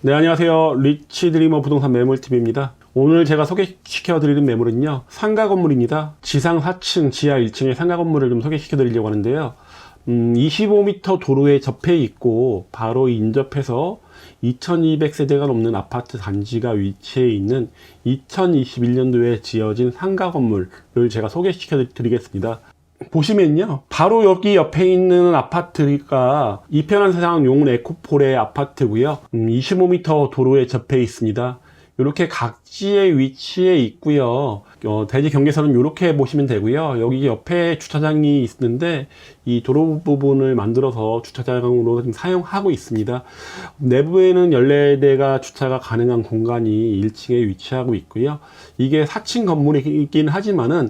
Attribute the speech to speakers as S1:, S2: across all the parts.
S1: 네, 안녕하세요. 리치드리머 부동산 매물TV입니다. 오늘 제가 소개시켜 드리는 매물은요, 상가 건물입니다. 지상 4층, 지하 1층의 상가 건물을 좀 소개시켜 드리려고 하는데요. 25m 도로에 접해 있고 바로 인접해서 2200세대가 넘는 아파트 단지가 위치해 있는 2021년도에 지어진 상가 건물을 제가 소개시켜 드리겠습니다. 보시면요, 바로 여기 옆에 있는 아파트가 이편한 세상 용운 에코폴의 아파트고요. 25m 도로에 접해 있습니다. 이렇게 각지의 위치에 있고요. 대지 경계선은 이렇게 보시면 되고요. 여기 옆에 주차장이 있는데 이 도로 부분을 만들어서 주차장으로 사용하고 있습니다. 내부에는 14대가 주차가 가능한 공간이 1층에 위치하고 있고요. 이게 4층 건물이긴 하지만은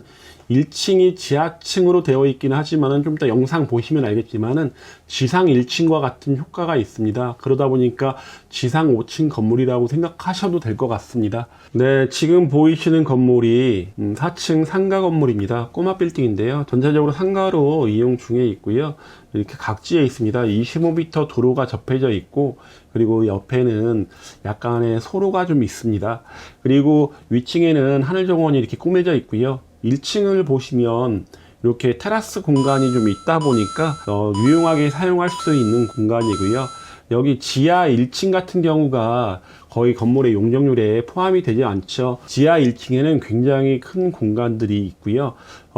S1: 1층이 지하층으로 되어 있긴 하지만은 좀 이따 영상 보시면 알겠지만은 지상 1층과 같은 효과가 있습니다. 그러다 보니까 지상 5층 건물이라고 생각하셔도 될 것 같습니다. 네, 지금 보이시는 건물이 4층 상가 건물입니다. 꼬마 빌딩인데요. 전체적으로 상가로 이용 중에 있고요. 이렇게 각지에 있습니다. 25m 도로가 접해져 있고, 그리고 옆에는 약간의 소로가 좀 있습니다. 그리고 위층에는 하늘 정원이 이렇게 꾸며져 있고요. 1층을 보시면 이렇게 테라스 공간이 좀 있다 보니까 유용하게 사용할 수 있는 공간이고요. 여기 지하 1층 같은 경우가 거의 건물의 용적률에 포함이 되지 않죠. 지하 1층에는 굉장히 큰 공간들이 있고요.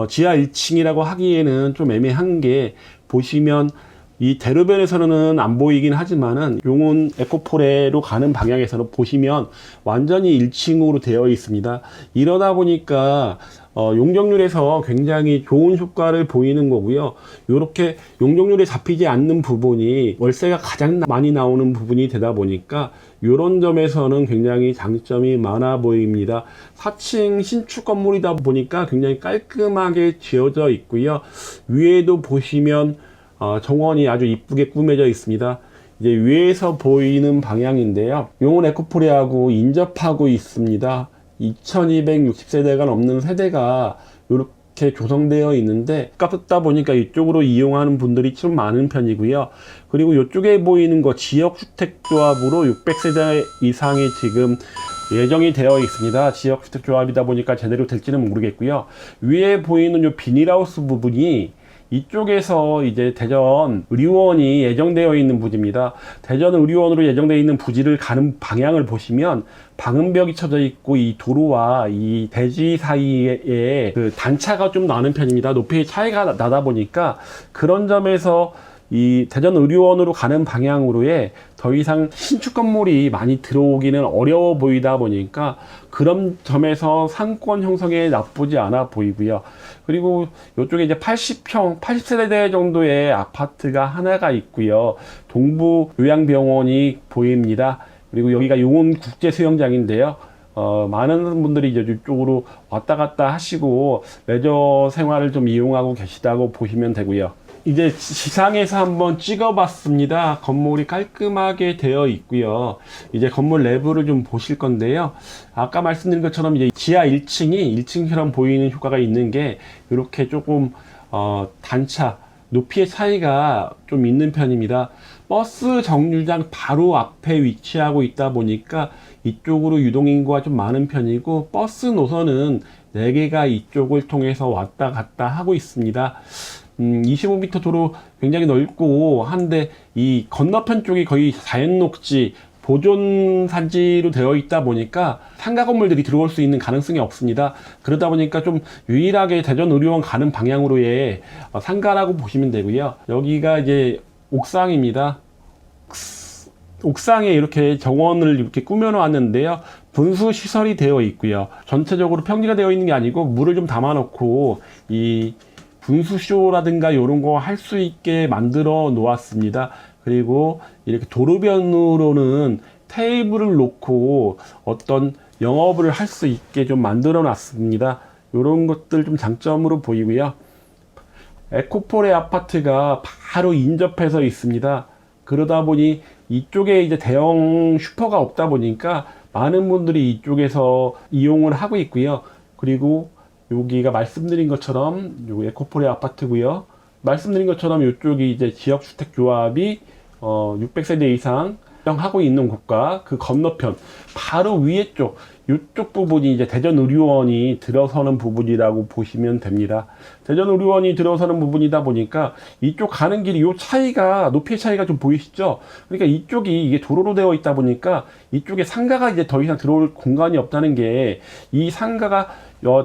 S1: 지하 1층이라고 하기에는 좀 애매한 게, 보시면 이 대로변에서는 안 보이긴 하지만은 용운 에코폴에로 가는 방향에서는 보시면 완전히 1층으로 되어 있습니다. 이러다 보니까 용적률에서 굉장히 좋은 효과를 보이는 거고요. 이렇게 용적률에 잡히지 않는 부분이 월세가 가장 많이 나오는 부분이 되다 보니까 이런 점에서는 굉장히 장점이 많아 보입니다. 4층 신축 건물이다 보니까 굉장히 깔끔하게 지어져 있고요. 위에도 보시면 정원이 아주 이쁘게 꾸며져 있습니다. 이제 위에서 보이는 방향인데요. 용운 에코폴하고 인접하고 있습니다. 2260세대가 넘는 세대가 이렇게 조성되어 있는데, 가깝다 보니까 이쪽으로 이용하는 분들이 좀 많은 편이고요. 그리고 이쪽에 보이는 거 지역주택조합으로 600세대 이상이 지금 예정이 되어 있습니다. 지역주택조합이다 보니까 제대로 될지는 모르겠고요. 위에 보이는 이 비닐하우스 부분이 이쪽에서 이제 대전 의료원이 예정되어 있는 부지입니다. 대전 의료원으로 예정되어 있는 부지를 가는 방향을 보시면 방음벽이 쳐져 있고, 이 도로와 이 대지 사이에 그 단차가 좀 나는 편입니다. 높이 차이가 나다 보니까 그런 점에서 이 대전 의료원으로 가는 방향으로에 더 이상 신축 건물이 많이 들어오기는 어려워 보이다 보니까 그런 점에서 상권 형성에 나쁘지 않아 보이고요. 그리고 이쪽에 이제 80세대 정도의 아파트가 하나가 있고요. 동부 요양병원이 보입니다. 그리고 여기가 용운 국제수영장인데요. 많은 분들이 이제 이쪽으로 왔다 갔다 하시고 레저 생활을 좀 이용하고 계시다고 보시면 되고요. 이제 지상에서 한번 찍어봤습니다. 건물이 깔끔하게 되어 있고요. 이제 건물 내부를 좀 보실 건데요. 아까 말씀드린 것처럼 이제 지하 1층이 1층처럼 보이는 효과가 있는 게, 이렇게 조금 단차, 높이의 차이가 좀 있는 편입니다. 버스 정류장 바로 앞에 위치하고 있다 보니까 이쪽으로 유동인구가 좀 많은 편이고, 버스 노선은 4개가 이쪽을 통해서 왔다 갔다 하고 있습니다. 25m 도로 굉장히 넓고 한데, 이 건너편 쪽이 거의 자연녹지 보존 산지로 되어 있다 보니까 상가 건물들이 들어올 수 있는 가능성이 없습니다. 그러다 보니까 좀 유일하게 대전 의료원 가는 방향으로의 상가라고 보시면 되고요. 여기가 이제 옥상입니다. 옥상에 이렇게 정원을 이렇게 꾸며 놓았는데요. 분수 시설이 되어 있고요. 전체적으로 평지가 되어 있는 게 아니고 물을 좀 담아 놓고 이 분수쇼라든가 이런 거 할 수 있게 만들어 놓았습니다. 그리고 이렇게 도로변으로는 테이블을 놓고 어떤 영업을 할 수 있게 좀 만들어 놨습니다. 이런 것들 좀 장점으로 보이고요. 에코폴의 아파트가 바로 인접해서 있습니다. 그러다 보니 이쪽에 이제 대형 슈퍼가 없다 보니까 많은 분들이 이쪽에서 이용을 하고 있고요. 그리고 여기가 말씀드린 것처럼 요 에코폴의 아파트고요. 말씀드린 것처럼 이쪽이 이제 지역주택조합이 600세대 이상 하고 있는 곳과 그 건너편 바로 위에 쪽 이쪽 부분이 이제 대전의료원이 들어서는 부분이라고 보시면 됩니다. 대전의료원이 들어서는 부분이다 보니까 이쪽 가는 길이 요 차이가 높이의 차이가 좀 보이시죠? 그러니까 이쪽이 이게 도로로 되어 있다 보니까 이쪽에 상가가 이제 더 이상 들어올 공간이 없다는 게 이 상가가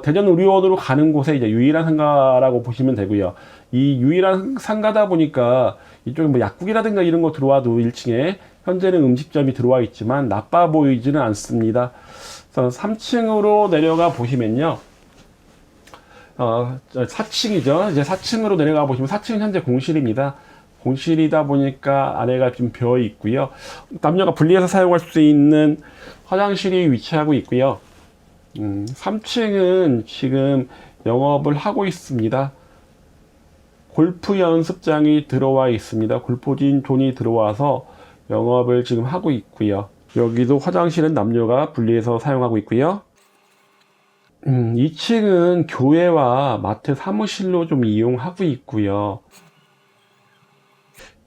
S1: 대전의료원으로 가는 곳에 이제 유일한 상가라고 보시면 되고요. 이 유일한 상가다 보니까 이쪽에 뭐 약국이라든가 이런 거 들어와도 1층에 현재는 음식점이 들어와 있지만 나빠 보이지는 않습니다. 3층으로 내려가 보시면요. 4층이죠. 이제 4층으로 내려가 보시면 4층은 현재 공실입니다. 공실이다 보니까 아래가 좀 비어 있고요. 남녀가 분리해서 사용할 수 있는 화장실이 위치하고 있고요. 3층은 지금 영업을 하고 있습니다. 골프 연습장이 들어와 있습니다. 골프진 존이 들어와서 영업을 지금 하고 있고요. 여기도 화장실은 남녀가 분리해서 사용하고 있고요. 2층은 교회와 마트 사무실로 좀 이용하고 있고요.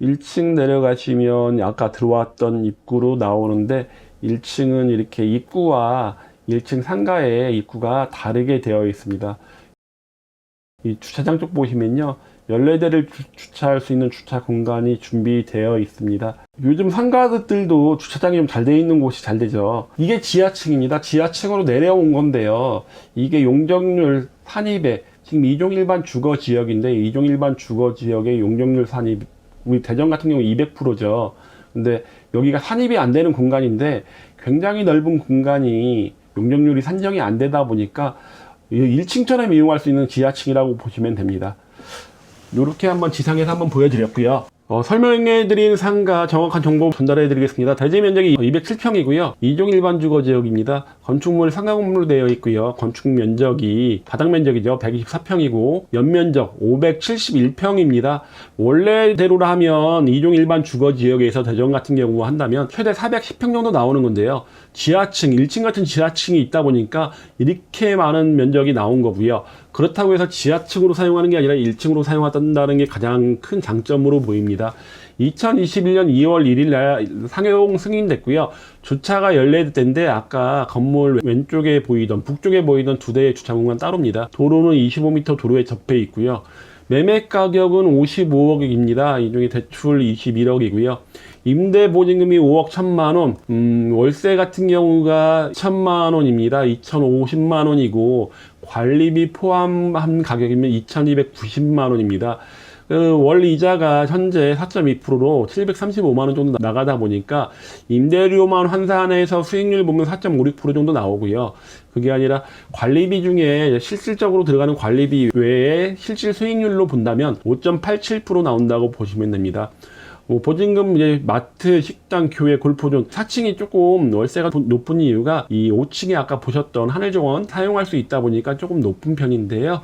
S1: 1층 내려가시면 아까 들어왔던 입구로 나오는데 1층은 이렇게 입구와 1층 상가의 입구가 다르게 되어 있습니다. 이 주차장 쪽 보시면요. 14대를 주차할 수 있는 주차 공간이 준비되어 있습니다. 요즘 상가들도 주차장이 좀 잘 되어 있는 곳이 잘 되죠. 이게 지하층입니다. 지하층으로 내려온 건데요. 이게 용적률 산입에 지금 2종 일반 주거 지역인데 2종 일반 주거 지역의 용적률 산입 우리 대전 같은 경우 200%죠. 근데 여기가 산입이 안 되는 공간인데 굉장히 넓은 공간이 용적률이 산정이 안 되다 보니까 1층처럼 이용할 수 있는 지하층이라고 보시면 됩니다. 이렇게 한번 지상에서 한번 보여드렸고요. 설명해드린 상가 정확한 정보 전달해드리겠습니다. 대지 면적이 207평이고요. 2종 일반 주거 지역입니다. 건축물 상가 건물로 되어 있고요. 건축 면적이 바닥 면적이죠. 124평이고 연면적 571평입니다. 원래대로 하면 2종 일반 주거 지역에서 대전 같은 경우 한다면 최대 410평 정도 나오는 건데요. 지하층, 1층 같은 지하층이 있다 보니까 이렇게 많은 면적이 나온 거고요. 그렇다고 해서 지하층으로 사용하는 게 아니라 1층으로 사용한다는 게 가장 큰 장점으로 보입니다. 2021년 2월 1일 날 상용 승인됐고요. 주차가 14대인데 아까 건물 왼쪽에 보이던 북쪽에 보이던 2대의 주차 공간 따로입니다. 도로는 25m 도로에 접해 있고요. 매매 가격은 55억입니다. 이 중에 대출 21억이고요. 임대 보증금이 5억 1천만 원, 월세 같은 경우가 1천만 원입니다. 2,050만 원이고 관리비 포함한 가격이면 2,290만 원입니다. 월 이자가 현재 4.2%로 735만 원 정도 나가다 보니까 임대료만 환산해서 수익률 보면 4.56% 정도 나오고요. 그게 아니라 관리비 중에 실질적으로 들어가는 관리비 외에 실질 수익률로 본다면 5.87% 나온다고 보시면 됩니다. 보증금, 이제 마트, 식당, 교회, 골프존 4층이 조금 월세가 높은 이유가 이 5층에 아까 보셨던 하늘정원 사용할 수 있다 보니까 조금 높은 편인데요.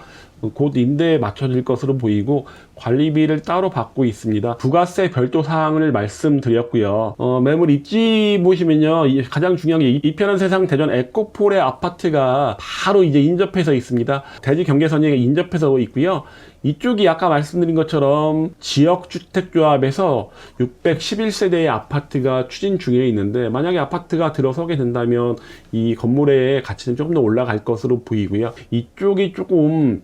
S1: 곧 임대에 맞춰질 것으로 보이고 관리비를 따로 받고 있습니다. 부가세 별도 사항을 말씀드렸고요. 매물 입지 보시면요. 가장 중요한 게 이편한 세상 대전 에코폴의 아파트가 바로 이제 인접해서 있습니다. 대지 경계선에 인접해서 있고요. 이쪽이 아까 말씀드린 것처럼 지역주택조합에서 611세대의 아파트가 추진 중에 있는데 만약에 아파트가 들어서게 된다면 이 건물의 가치는 조금 더 올라갈 것으로 보이고요. 이쪽이 조금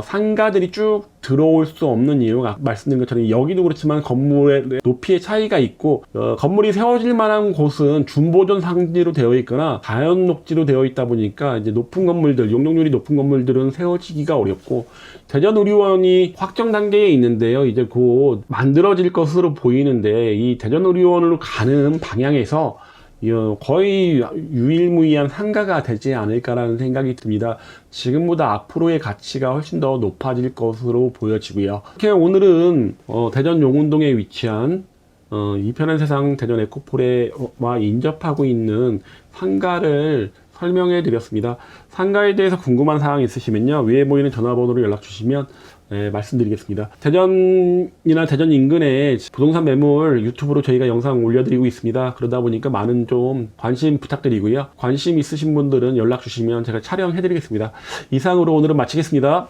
S1: 상가들이 쭉 들어올 수 없는 이유가 말씀드린 것처럼 여기도 그렇지만 건물의 높이의 차이가 있고 건물이 세워질 만한 곳은 준보존 상지로 되어 있거나 자연 녹지로 되어 있다 보니까 이제 높은 건물들, 용적률이 높은 건물들은 세워지기가 어렵고 대전의료원이 확정 단계에 있는데요. 이제 곧 만들어질 것으로 보이는데 이 대전의료원으로 가는 방향에서 거의 유일무이한 상가가 되지 않을까라는 생각이 듭니다. 지금보다 앞으로의 가치가 훨씬 더 높아질 것으로 보여지고요. 이렇게 오늘은 대전 용운동에 위치한 이편한 세상 대전 에코폴에와 인접하고 있는 상가를 설명해 드렸습니다. 상가에 대해서 궁금한 사항 있으시면요. 위에 보이는 전화번호로 연락 주시면 말씀드리겠습니다. 대전이나 대전 인근에 부동산 매물 유튜브로 저희가 영상 올려드리고 있습니다. 그러다 보니까 많은 좀 관심 부탁드리고요. 관심 있으신 분들은 연락 주시면 제가 촬영해 드리겠습니다. 이상으로 오늘은 마치겠습니다.